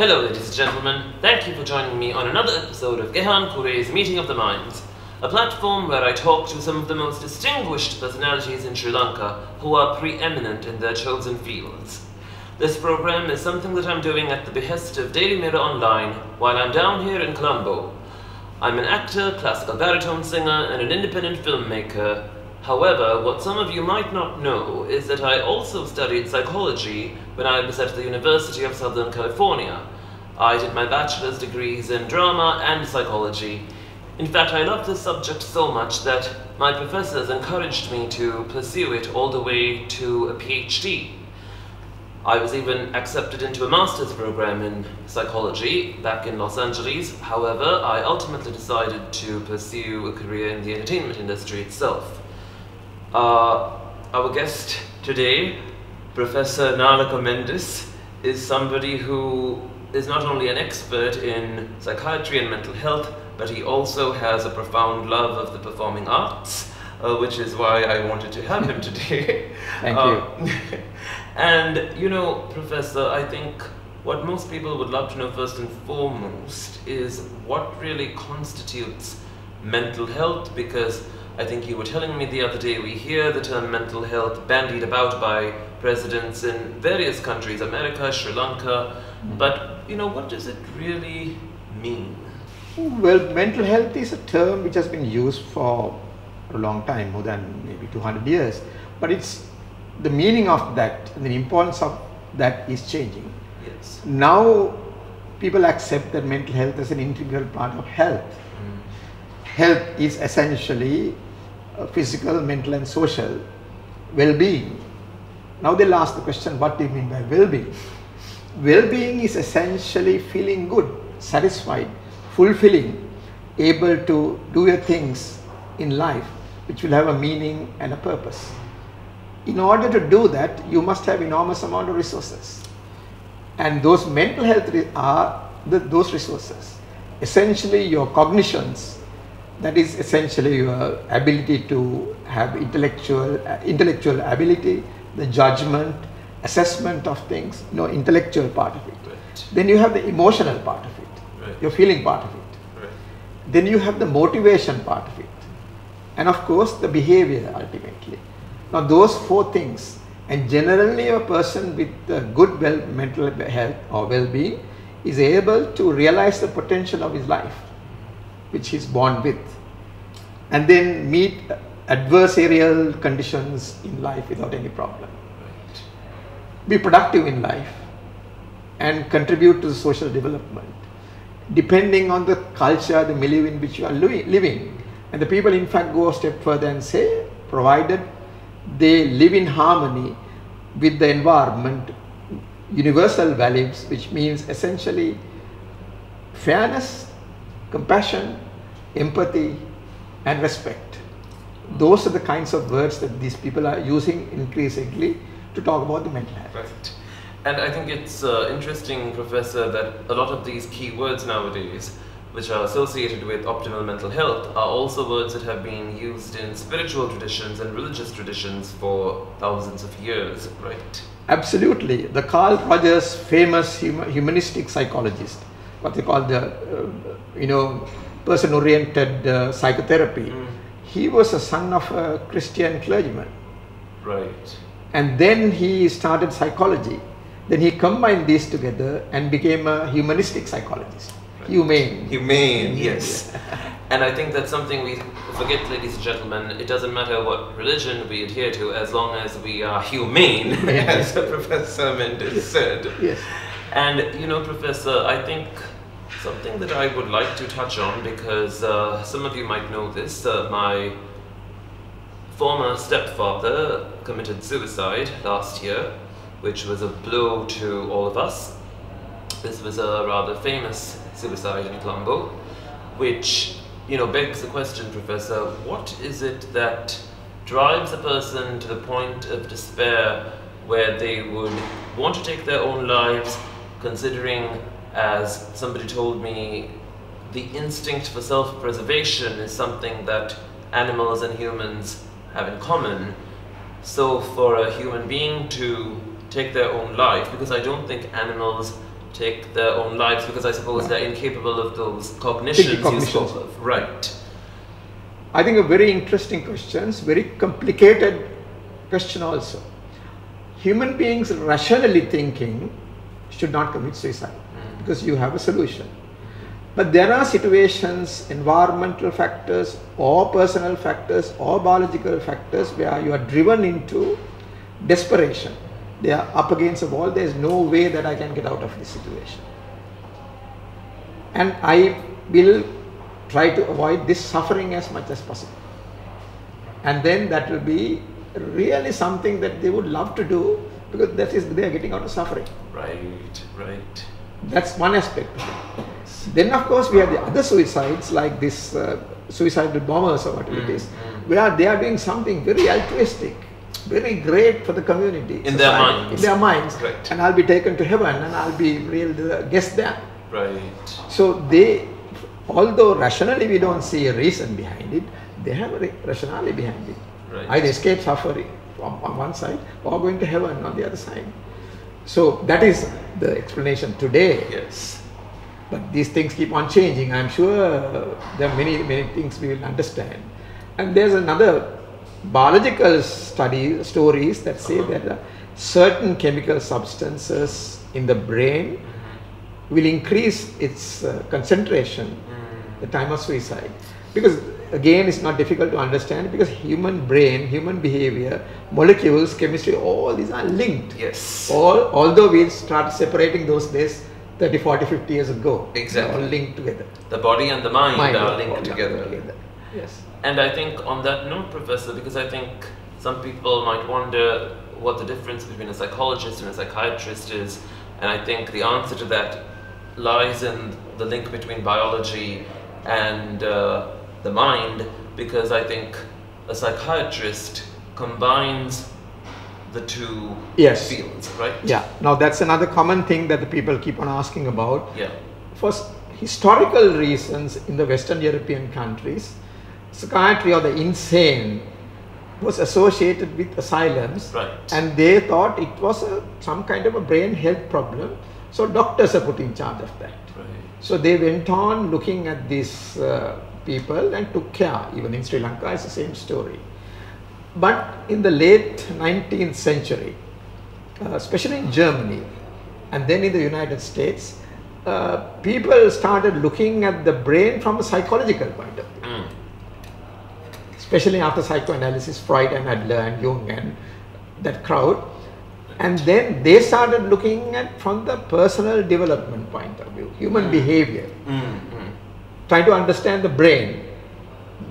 Hello ladies and gentlemen, thank you for joining me on another episode of Gehan Kure's Meeting of the Minds, a platform where I talk to some of the most distinguished personalities in Sri Lanka who are preeminent in their chosen fields. This program is something that I'm doing at the behest of Daily Mirror Online while I'm down here in Colombo. I'm an actor, classical baritone singer, and an independent filmmaker. However, what some of you might not know is that I also studied psychology when I was at the University of Southern California. I did my bachelor's degrees in drama and psychology. In fact, I loved this subject so much that my professors encouraged me to pursue it all the way to a PhD. I was even accepted into a master's program in psychology back in Los Angeles. However, I ultimately decided to pursue a career in the entertainment industry itself. Our guest today, Professor Nalaka Mendes, is somebody who is not only an expert in psychiatry and mental health, but he also has a profound love of the performing arts, which is why I wanted to have him today. Thank you. And, you know, Professor, I think what most people would love to know first and foremost is what really constitutes mental health, because I think you were telling me the other day we hear the term mental health bandied about by presidents in various countries, America, Sri Lanka, but, you know, what does it really mean? Well, mental health is a term which has been used for a long time, more than maybe 200 years, but it's the meaning of that and the importance of that is changing. Yes. Now people accept that mental health is an integral part of health. Health is essentially physical, mental and social well-being. Now they'll ask the question, what do you mean by well-being? Well-being is essentially feeling good, satisfied, fulfilling, able to do your things in life which will have a meaning and a purpose. In order to do that, you must have enormous amount of resources, and those mental health are those resources. Essentially your cognitions, that is essentially your ability to have intellectual ability, the judgment, assessment of things, intellectual part of it. Right. Then you have the emotional part of it, Right. your feeling part of it. Right. Then you have the motivation part of it, and of course the behavior ultimately. Now those four things, and generally a person with good mental health or well-being is able to realize the potential of his life, which he is born with, and then meet adversarial conditions in life without any problem. Right. Be productive in life and contribute to the social development, depending on the culture, the milieu in which you are living. And the people in fact go a step further and say, provided they live in harmony with the environment, universal values, which means essentially fairness, compassion, empathy and respect. Those are the kinds of words that these people are using increasingly to talk about the mental health. Right. And I think it's interesting, Professor, that a lot of these key words nowadays, which are associated with optimal mental health, are also words that have been used in spiritual traditions and religious traditions for thousands of years, right? Absolutely. The Carl Rogers, famous humanistic psychologist, what they call the, person-oriented psychotherapy, he was a son of a Christian clergyman. Right. And then he started psychology. Then he combined these together and became a humanistic psychologist. Right. Humane, yes. And I think that's something we forget, ladies and gentlemen. It doesn't matter what religion we adhere to as long as we are humane, as Professor Mendes said. Yes. And, you know, Professor, I think something that I would like to touch on, because some of you might know this, my former stepfather committed suicide last year, which was a blow to all of us. This was a rather famous suicide in Colombo, which, begs the question, Professor, what is it that drives a person to the point of despair where they would want to take their own lives, considering, as somebody told me, the instinct for self-preservation is something that animals and humans have in common. So for a human being to take their own life, because I don't think animals take their own lives because I suppose they're incapable of those cognitions you spoke of. Right. I think a very interesting question, very complicated question also. Human beings rationally thinking should not commit suicide because you have a solution. But there are situations, environmental factors or personal factors or biological factors where you are driven into desperation. They are up against a wall, there is no way that I can get out of this situation. And I will try to avoid this suffering as much as possible. And then that will be really something that they would love to do because that is, they are getting out of suffering. Right, right. That's one aspect. Then of course we have the other suicides like this suicidal bombers or whatever it is, where they are doing something very altruistic, very great for the community. In their minds. In their minds. Right. And I'll be taken to heaven and I'll be real guest there. Right. So they, although rationally we don't see a reason behind it, they have a rationality behind it. Right. Either escape suffering on one side or going to heaven on the other side. So that is the explanation today. Yes. But these things keep on changing. I'm sure there are many things we will understand. And there's another biological stories that say that certain chemical substances in the brain will increase its concentration the time of suicide. Because again, it's not difficult to understand because human brain, human behavior, molecules, chemistry, all these are linked. Yes. Although we started separating those days 30, 40, 50 years ago. Exactly. They're all linked together. The body and the mind are linked together. Yes. And I think on that note, Professor, because I think some people might wonder what the difference between a psychologist and a psychiatrist is, and I think the answer to that lies in the link between biology and the mind, because I think a psychiatrist combines the two fields, right? Yeah. Now that's another common thing that the people keep on asking about. Yeah. For historical reasons in the Western European countries, psychiatry or the insane was associated with asylums, right. And they thought it was some kind of a brain health problem. So doctors are put in charge of that. Right. So they went on looking at these people and took care. Even in Sri Lanka, it's the same story. But in the late 19th century, especially in Germany and then in the United States, people started looking at the brain from a psychological point of view. Especially after psychoanalysis, Freud and Adler and Jung and that crowd. And then they started looking at from the personal development point of view, human behavior, trying to understand the brain.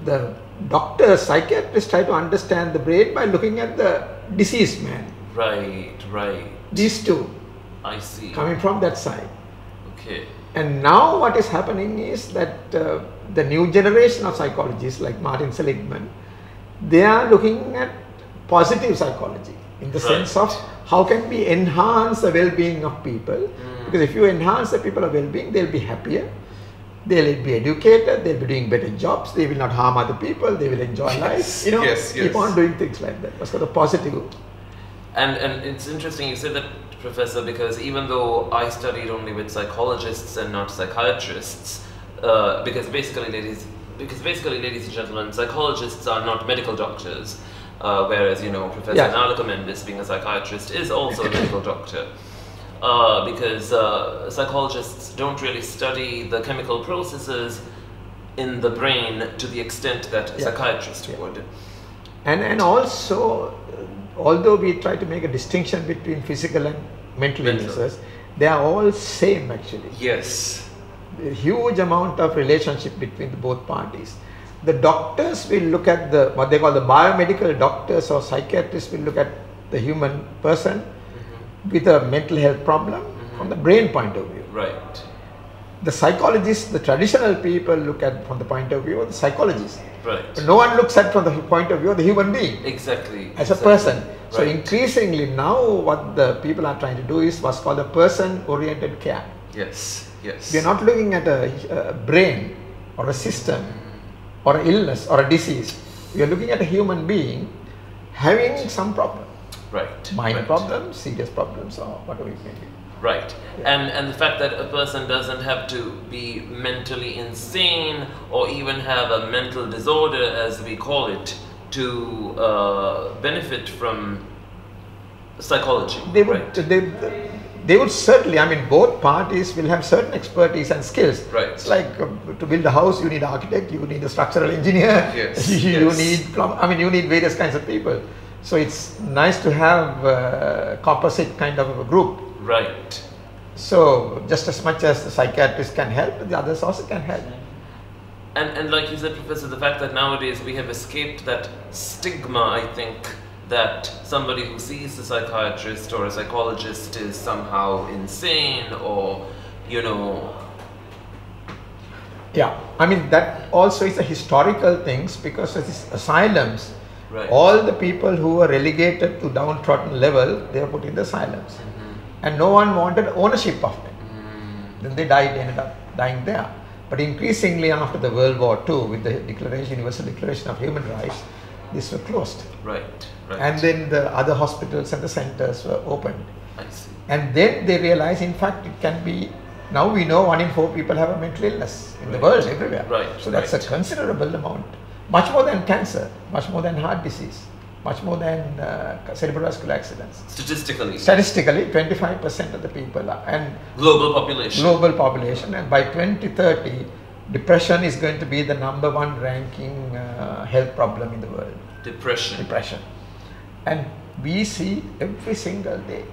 The doctors, psychiatrists try to understand the brain by looking at the deceased man. Right, right. These two. I see. Coming from that side. Okay. And now what is happening is that the new generation of psychologists like Martin Seligman, they are looking at positive psychology in the sense of how can we enhance the well-being of people. Because if you enhance the people's well-being, they'll be happier. They'll be educated, they'll be doing better jobs, they will not harm other people, they will enjoy life. You know, keep on doing things like that. That's called the positive. And it's interesting you said that, Professor, because even though I studied only with psychologists and not psychiatrists, because basically, ladies and gentlemen, psychologists are not medical doctors, whereas, you know, Professor Nalika Mendis, being a psychiatrist, is also a medical doctor. Because psychologists don't really study the chemical processes in the brain to the extent that a psychiatrist would. And also, although we try to make a distinction between physical and mental illnesses, they are all same actually. Yes. A huge amount of relationship between both parties. The doctors will look at what they call the biomedical doctors, or psychiatrists will look at the human person with a mental health problem from the brain point of view. Right. The psychologists, the traditional people look at from the point of view of the psychologist. Right. But no one looks at from the point of view of the human being. Exactly. As a person. Right. So increasingly now what the people are trying to do is what's called a person-oriented care. Yes, yes. We are not looking at a brain or a system or an illness or a disease. We are looking at a human being having some problem. Right. Mind problems, serious problems, or whatever it may be. Right. And the fact that a person doesn't have to be mentally insane or even have a mental disorder, as we call it, to benefit from psychology. They would, they would certainly, I mean, both parties will have certain expertise and skills. Right. It's like to build a house, you need an architect, you need a structural engineer, Yes. you need you need various kinds of people. So it's nice to have a composite kind of a group. Right. So just as much as the psychiatrist can help, the others also can help. And like you said, Professor, the fact that nowadays we have escaped that stigma, I think, that somebody who sees a psychiatrist or a psychologist is somehow insane or, you know. Yeah, I mean that also is a historical things, because these asylums, Right. all the people who were relegated to downtrodden level, they were put in the asylums. And no one wanted ownership of them. Then they died, ended up dying there. But increasingly after the World War II, with the Universal Declaration of Human Rights, these were closed. Right. Right. And then the other hospitals and the centers were opened. I see. And then they realized, in fact, it can be, now we know 1 in 4 people have a mental illness in the world, everywhere. Right. So that's a considerable amount. Much more than cancer, much more than heart disease, much more than cerebrovascular accidents. Statistically, 25% of the people are, and global population, and by 2030, depression is going to be the #1 ranking health problem in the world. Depression. And we see every single day.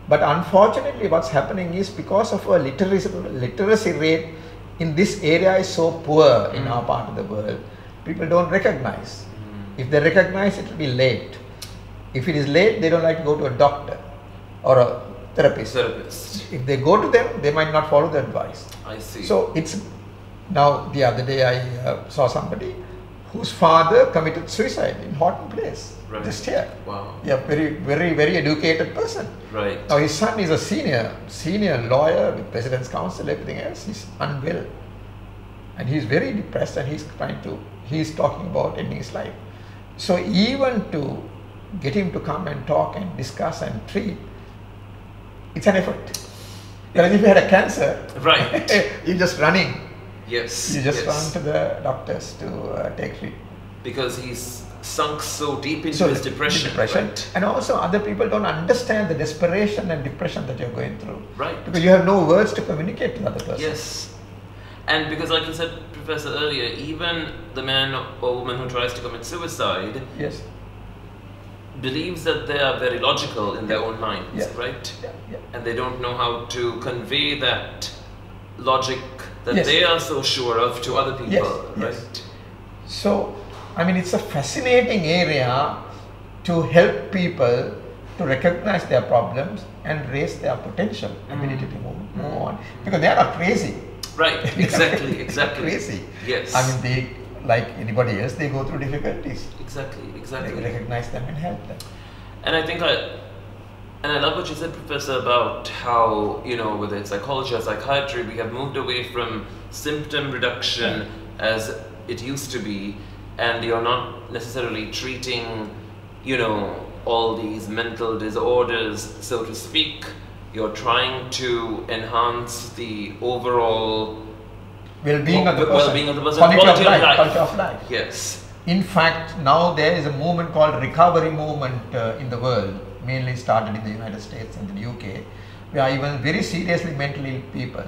But unfortunately, what's happening is, because of our literacy rate in this area is so poor in our part of the world, people don't recognize. If they recognize, it will be late. If it is late, they don't like to go to a doctor or a therapist. If they go to them, they might not follow the advice. I see. So it's, now the other day I saw somebody whose father committed suicide in Horton Place, just here. Wow. Yeah, very educated person. Right. Now his son is a senior lawyer with President's Council, everything else. He's unwell, and he's very depressed, and he's talking about ending his life. So even to get him to come and talk and discuss and treat, it's an effort. Whereas if you had a cancer, right, you're just running. Yes. You just run to the doctors to take treatment. Because he's sunk so deep into his depression. Right. And also other people don't understand the desperation and depression that you're going through. Right. Because you have no words to communicate to the other person. Yes. And because, like you said, Professor, earlier, even the man or woman who tries to commit suicide, yes, believes that they are very logical in their own minds, right? Yeah. And they don't know how to convey that logic that Yes. they are so sure of to other people, right? Yes. So, I mean, it's a fascinating area to help people to recognize their problems and raise their potential ability to move on, because they are not crazy. Right, exactly. Crazy. Yes. I mean, they, like anybody else, they go through difficulties. Exactly. They recognize them and help them. And I think I love what you said, Professor, about how, you know, whether it's psychology or psychiatry, we have moved away from symptom reduction as it used to be, and you're not necessarily treating, you know, all these mental disorders, so to speak. You're trying to enhance the overall well-being of the person, quality of life. Quality of life. Yes. In fact, now there is a movement called recovery movement in the world, mainly started in the United States and the UK, where even very seriously mentally ill people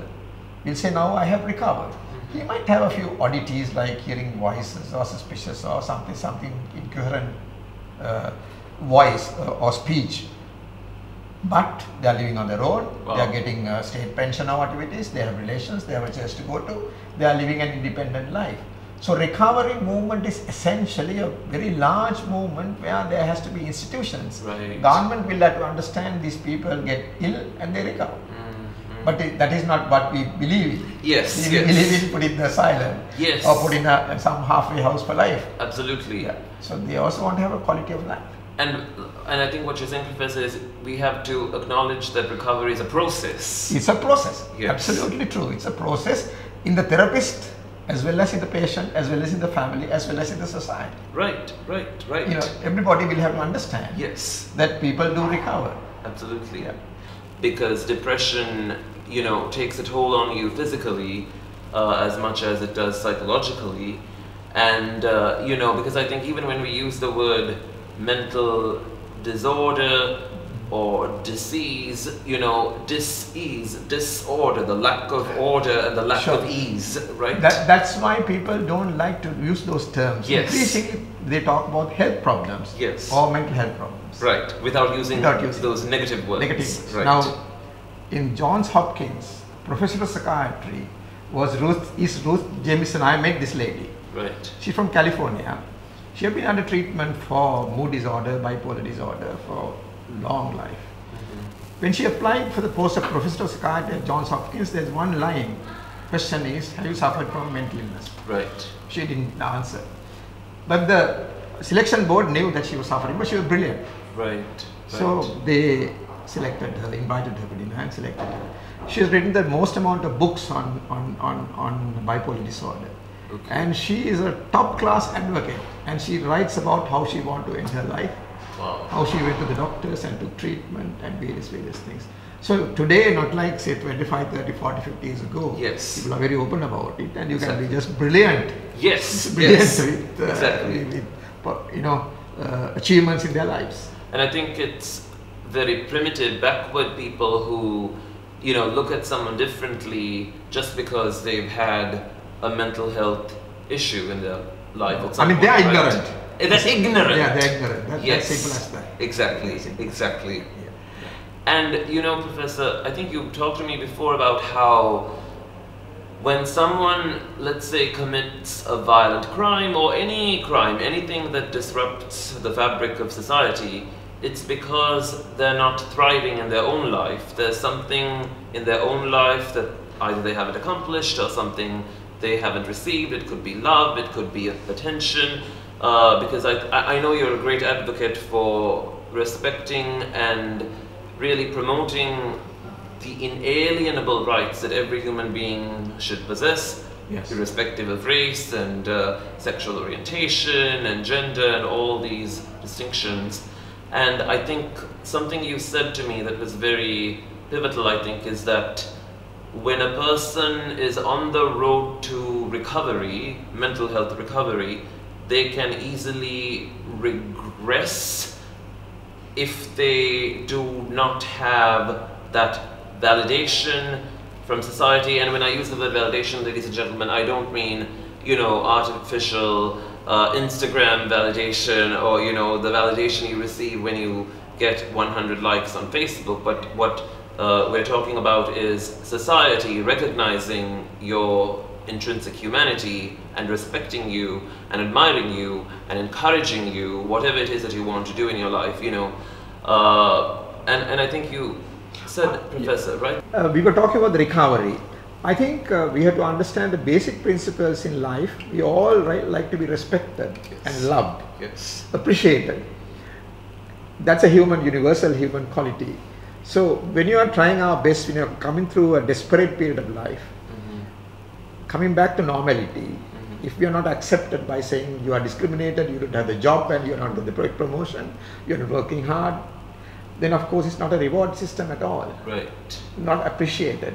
will say, now I have recovered. He might have a few oddities like hearing voices or suspicious or something incoherent voice or speech, but they are living on their own. Wow. They are getting state pension or whatever it is, they have relations, they have a church to go to, they are living an independent life. So recovery movement is essentially a very large movement where there has to be institutions. Right. Government will have to understand these people get ill and they recover. But that is not what we believe in. Yes. We believe in put in the asylum, Yes. or put in some halfway house for life. Absolutely. Yeah. So they also want to have a quality of life. And I think what you're saying, Professor, is we have to acknowledge that recovery is a process. It's a process. Yes. Absolutely true. It's a process in the therapist, as well as in the patient, as well as in the family, as well as in the society. Right. You know, everybody will have to understand Yes. that people do recover. Absolutely. Yeah. because depression, takes a toll on you physically as much as it does psychologically. And, because I think even when we use the word mental disorder or disease, dis-ease, disorder, the lack of order and the lack of ease, right? That's why people don't like to use those terms. Yes. Increasingly, they talk about health problems, yes, or mental health problems. Right, without using those negative words. Negative words. Right. Now, in Johns Hopkins, professor of psychiatry is Ruth Jamison. I met this lady. Right. She's from California. She had been under treatment for mood disorder, bipolar disorder for long life. When she applied for the post of professor of psychiatry at Johns Hopkins, there's one line. Question is, have you suffered from mental illness? Right. She didn't answer. But the selection board knew that she was suffering, but she was brilliant. Right. So they selected her, invited her to dinner and selected her. She has written the most amount of books on bipolar disorder. Okay. And she is a top class advocate, and she writes about how she wanted to end her life. Wow. How she went to the doctors and took treatment and various things. So today, not like say 25, 30, 40, 50 years ago, yes, people are very open about it, and you can be just brilliant. Yes, brilliant yes, with, exactly. with achievements in their lives. And I think it's very primitive, backward people who, look at someone differently just because they've had a mental health issue in their life. At some they're point, ignorant. Right? They're ignorant. Yeah, they're ignorant. Yes, that's simple as that. Exactly. Yeah. And Professor, I think you talked to me before about how when someone, let's say, commits a violent crime or any crime, anything that disrupts the fabric of society, it's because they're not thriving in their own life. There's something in their own life that either they haven't accomplished or something they haven't received. It could be love, it could be attention. Because I know you're a great advocate for respecting and really promoting the inalienable rights that every human being should possess, yes, irrespective of race and sexual orientation and gender and all these distinctions. And I think something you said to me that was very pivotal, I think, is that when a person is on the road to recovery, mental health recovery, they can easily regress if they do not have that validation from society. And when I use the word validation, ladies and gentlemen, I don't mean, artificial Instagram validation or, the validation you receive when you get 100 likes on Facebook. But what we're talking about is society recognizing your intrinsic humanity and respecting you and admiring you and encouraging you, whatever it is that you want to do in your life, and I think you said, Professor, right? We were talking about the recovery. I think we have to understand the basic principles in life. We all like to be respected, yes, and loved, yes, appreciated. That's a universal human quality. So when you are trying our best, when you are coming through a desperate period of life, coming back to normality, if we are not accepted by saying you are discriminated, you don't have the job and you are not getting the promotion, you are not working hard, then of course it's not a reward system at all. Right. Not appreciated,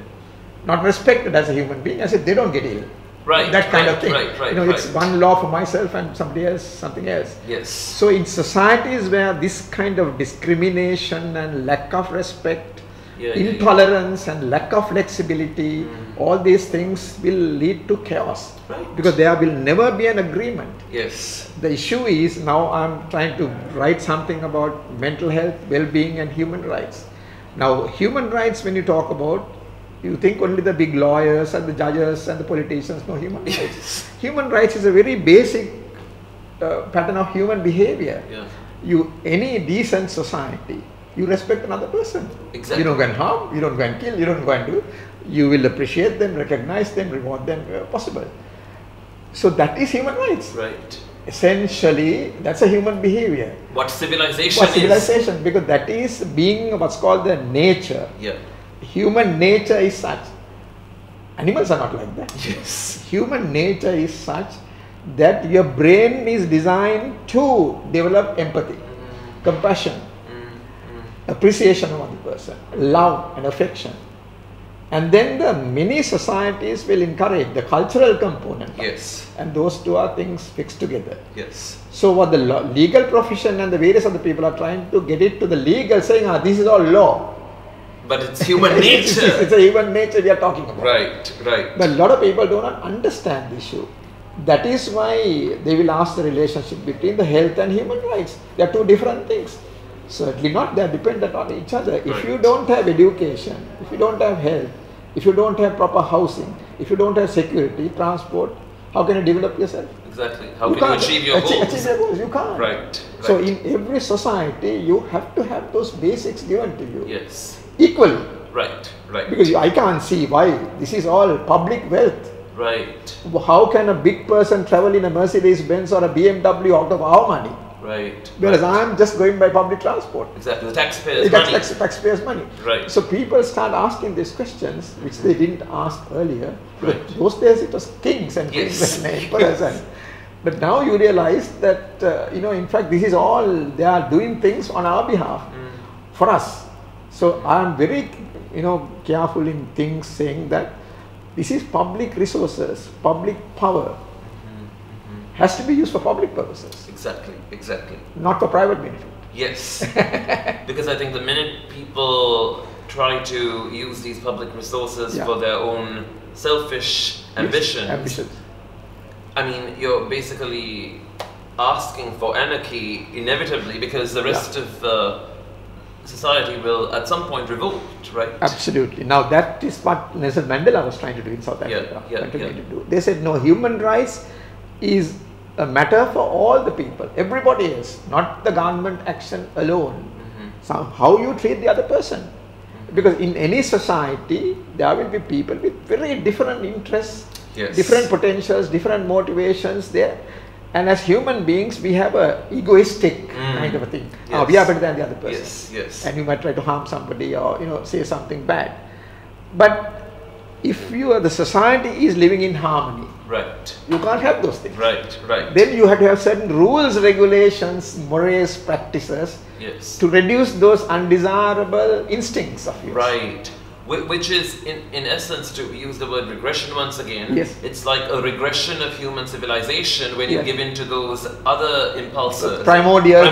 not respected as a human being. I said they don't get ill. Right. That kind of thing. Right. It's one law for myself and somebody else, something else. Yes. So in societies where this kind of discrimination and lack of respect, intolerance and lack of flexibility, all these things will lead to chaos. Right. Because there will never be an agreement. Yes. The issue is, now I'm trying to write something about mental health, well-being and human rights. Now human rights, when you talk about, you think only the big lawyers and the judges and the politicians know human rights. Yes. Human rights is a very basic pattern of human behavior. Yeah. Any decent society, you respect another person. Exactly. You don't go and harm, you don't go and kill, you don't go and do. You will appreciate them, recognize them, reward them where possible. So that is human rights. Right. Essentially, that's a human behavior. What civilization What civilization? Because that is being what's called the nature. Yeah. Human nature is such. Animals are not like that. Yes. Human nature is such that your brain is designed to develop empathy, compassion. appreciation of the person, love and affection. And then the many societies will encourage the cultural component. Yes. And those two are things fixed together. Yes. So what the legal profession and the various other people are trying to get it to the legal, saying, this is all law. But it's human nature. It's a human nature we are talking about. Right, right. But a lot of people do not understand the issue. That is why they will ask the relationship between the health and human rights. They are two different things. Certainly not, they are dependent on each other. Right. If you don't have education, if you don't have health, if you don't have proper housing, if you don't have security, transport, how can you develop yourself? Exactly. How can you achieve your goals? Achieve your goals, you can't. Right. So in every society, you have to have those basics given to you. Yes. Equally. Right, right. Because I can't see why. This is all public wealth. Right. How can a big person travel in a Mercedes Benz or a BMW out of our money? Right. Whereas right. I am just going by public transport. Exactly, the taxpayers' money. Taxpayers' money. Right. So people start asking these questions, which they didn't ask earlier. Right. Those days it was kings and queens and emperors. But now you realize that, in fact, this is all, they are doing things on our behalf, for us. So I am very, careful in things saying that this is public resources, public power, has to be used for public purposes. Exactly, exactly. Not for private benefit. Yes. Because I think the minute people try to use these public resources for their own selfish ambitions, I mean, you're basically asking for anarchy inevitably, because the rest of society will at some point revolt, right? Absolutely. Now that is what Nelson Mandela was trying to do in South Africa. To do. They said, no, human rights is a matter for all the people, everybody else, not the government action alone. So how you treat the other person. Because in any society, there will be people with very different interests, different potentials, different motivations there. And as human beings, we have a egoistic kind of a thing. We are better than the other person. Yes, yes. And you might try to harm somebody or say something bad. But if the society is living in harmony, right, you can't have those things. Right, right. Then you have to have certain rules, regulations, mores, practices to reduce those undesirable instincts of yours. Right. Which is, in essence, to use the word regression once again, it's like a regression of human civilization when you give in to those other impulses. Primordial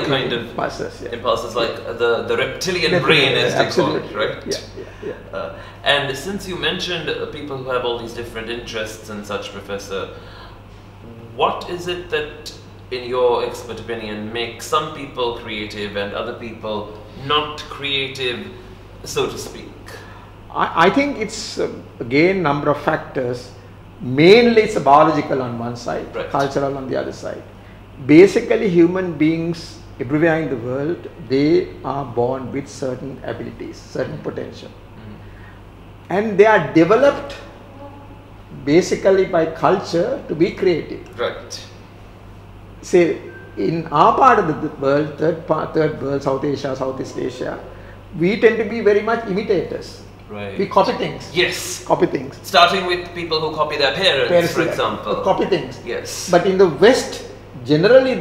kind of impulses, like the reptilian brain, as they call it, right? And since you mentioned people who have all these different interests and such, Professor, what is it that, in your expert opinion, makes some people creative and other people not creative, so to speak? I think it's again number of factors. Mainly it's biological on one side, cultural on the other side. Basically human beings everywhere in the world, they are born with certain abilities, certain potential. And they are developed basically by culture to be creative. Right. Say in our part of the world, third world, South Asia, Southeast Asia, we tend to be very much imitators. Right. We copy things. Yes. Copy things. Starting with people who copy their parents, for example. Copy things. Yes. But in the West, generally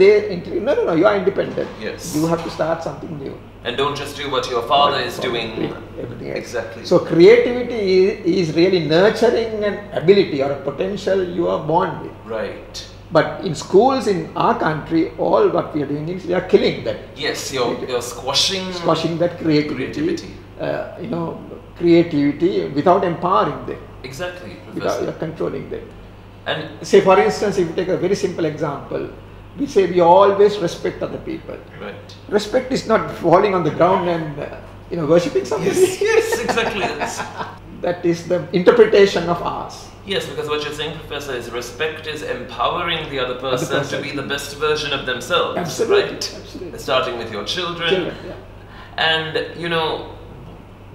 no, you are independent. Yes. You have to start something new. And don't just do what your father is doing. Everything else. Exactly. So creativity is really nurturing an ability or a potential you are born with. Right. But in schools in our country, all what we are doing is we are killing that. Yes, you're squashing that creativity. Creativity without empowering them. Exactly, Professor. Without controlling them. And say, for instance, if you take a very simple example, we say we always respect other people. Right. Respect is not falling on the ground and worshipping somebody. Yes, exactly. That is the interpretation of ours. Yes, because what you're saying, Professor, is respect is empowering the other person to be the best version of themselves. Absolutely. Right? Absolutely. Starting with your children. And,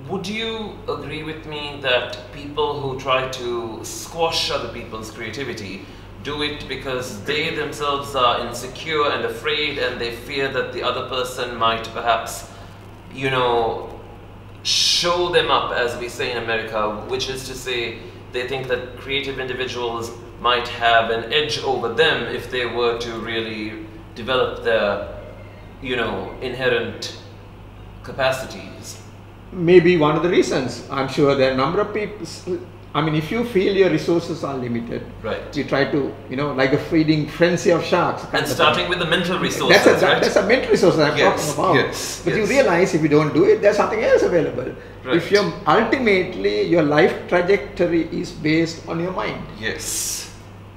would you agree with me that people who try to squash other people's creativity do it because they themselves are insecure and afraid, and they fear that the other person might perhaps, show them up, as we say in America, which is to say, they think that creative individuals might have an edge over them if they were to really develop their, inherent capacities. Maybe one of the reasons. I'm sure there are a number of people. I mean, if you feel your resources are limited, right, you try to, like a feeding frenzy of sharks. And starting with the mental resources, that's a mental resource that I'm talking about. Yes, but you realize if you don't do it, there's something else available. Right. If you're ultimately your life trajectory is based on your mind. Yes.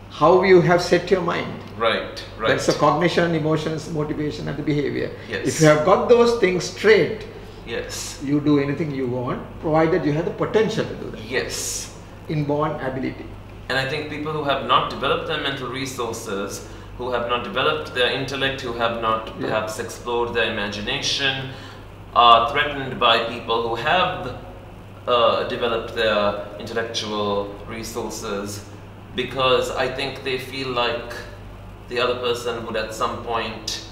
How you have set your mind. Right. That's the cognition, emotions, motivation, and the behavior. Yes. If you have got those things straight, yes, you do anything you want, provided you have the potential to do that. Yes. Inborn ability. And I think people who have not developed their mental resources, who have not developed their intellect, who have not perhaps explored their imagination, are threatened by people who have developed their intellectual resources, because I think they feel like the other person would at some point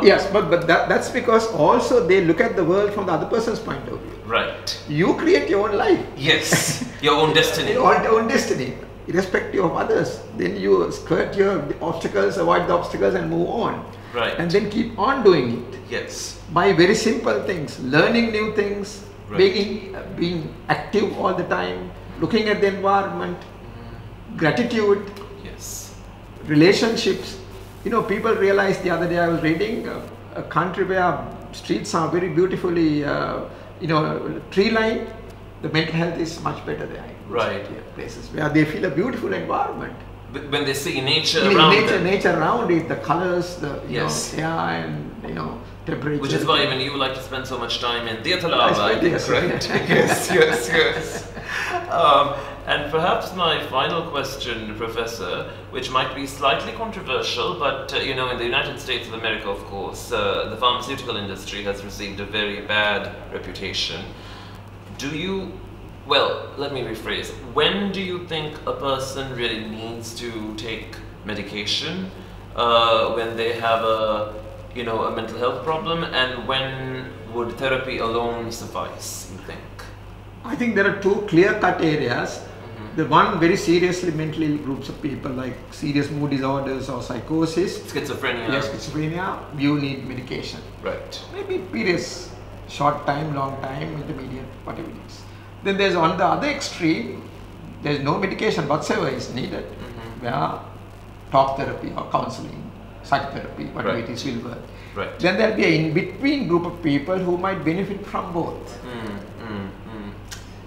yes, but that's because also they look at the world from the other person's point of view. Right. You create your own life. Yes. Your own destiny. Your own destiny, irrespective of others. Then you skirt your obstacles, avoid the obstacles, and move on. Right. And then keep on doing it. Yes. By very simple things, learning new things, right, being active all the time, looking at the environment, gratitude, yes, relationships. People realized the other day I was reading a country where streets are very beautifully, tree lined. The mental health is much better there. Right. Places where they feel a beautiful environment. When they see nature around them. Nature around it, the colors, the yes, air, and temperature. Which is why even you like to spend so much time in Diatalava, I think, yes, right? yes. And perhaps my final question, Professor, which might be slightly controversial, but in the United States of America, of course, the pharmaceutical industry has received a very bad reputation. Well, let me rephrase. When do you think a person really needs to take medication? When they have a mental health problem, and when would therapy alone suffice, you think? I think there are two clear-cut areas. The one, very seriously mentally ill groups of people, like serious mood disorders or psychosis. Schizophrenia. Yes, schizophrenia, you need medication. Right. Maybe periods, short time, long time, intermediate, whatever it is. Then there's on the other extreme, there's no medication whatsoever is needed, where talk therapy or counseling, psychotherapy, whatever it is, will work. Right. Then there'll be an in-between group of people who might benefit from both.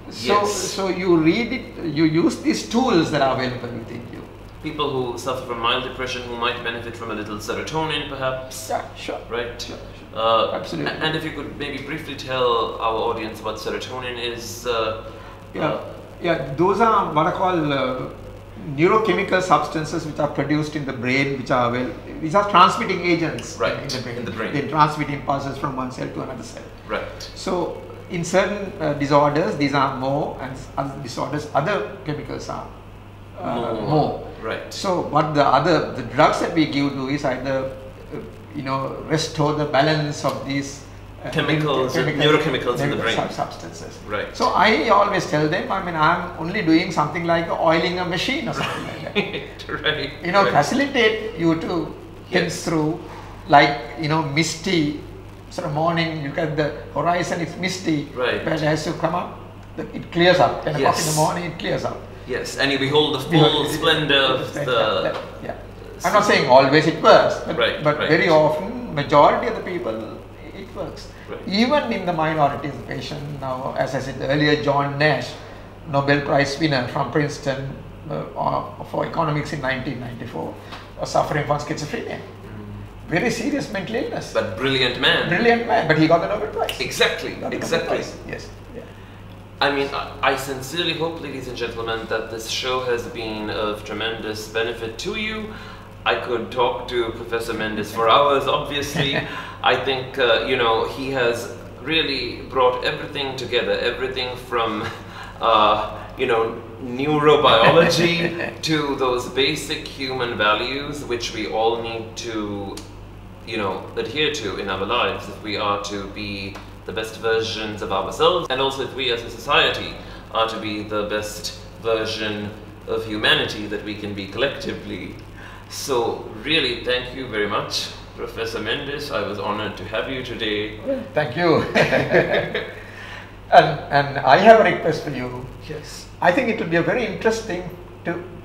So you read it, you use these tools that are available within you. People who suffer from mild depression who might benefit from a little serotonin, perhaps. Yeah, sure. Right? Sure. Absolutely. And if you could maybe briefly tell our audience what serotonin is. Those are what I call neurochemical substances which are produced in the brain, these are transmitting agents in the brain. They transmit impulses from one cell to another cell. Right. So in certain disorders, these are more, and other disorders, other chemicals are more. Right. So what the drugs that we give do is either restore the balance of these neurochemicals in the brain. Substances. Right. So I always tell them, I'm only doing something like oiling a machine or something like that. Right. Facilitate you to think through, like misty sort of morning. You look at the horizon, it's misty. Right. But as you come up, it clears up. 10 o'clock in the morning, it clears up. Yes, and you behold the full splendor of the. Yeah. I'm not saying always it works, but, but very often, majority of the people, it works. Right. Even in the minorities of patient now, as I said earlier, John Nash, Nobel Prize winner from Princeton for economics in 1994, was suffering from schizophrenia. Very serious mental illness. But brilliant man. Brilliant man, but he got the Nobel Prize. Exactly. Yes. Yeah. I mean, I sincerely hope, ladies and gentlemen, that this show has been of tremendous benefit to you. I could talk to Professor Mendes for hours, obviously. I think, he has really brought everything together, everything from, neurobiology to those basic human values which we all need to, adhere to in our lives if we are to be the best versions of ourselves, and also if we as a society are to be the best version of humanity that we can be collectively. So really, thank you very much Professor Mendes, I was honored to have you today. Thank you. and I have a request for you. Yes. I think it will be a very interesting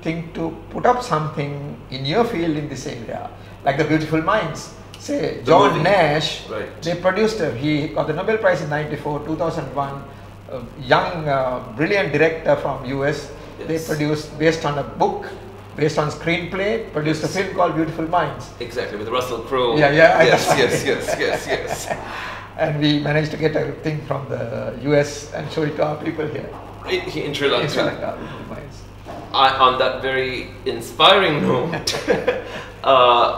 thing to put up something in your field in this area, like the Beautiful Minds. Say John Nash, right. They produced, he got the Nobel Prize in 94, 2001, a young, brilliant director from US. Yes. They produced, based on a book, based on screenplay, produced a film called Beautiful Minds. Exactly, with Russell Crowe. Yeah. Yes. And we managed to get a thing from the US and show it to our people here. In Sri Lanka. In Sri Lanka, Beautiful Minds. On that very inspiring note,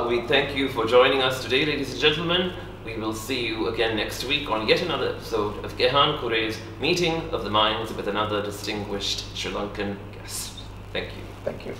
we thank you for joining us today, ladies and gentlemen. We will see you again next week on yet another episode of Gehan Kure's Meeting of the Minds with another distinguished Sri Lankan guest. Thank you. Thank you.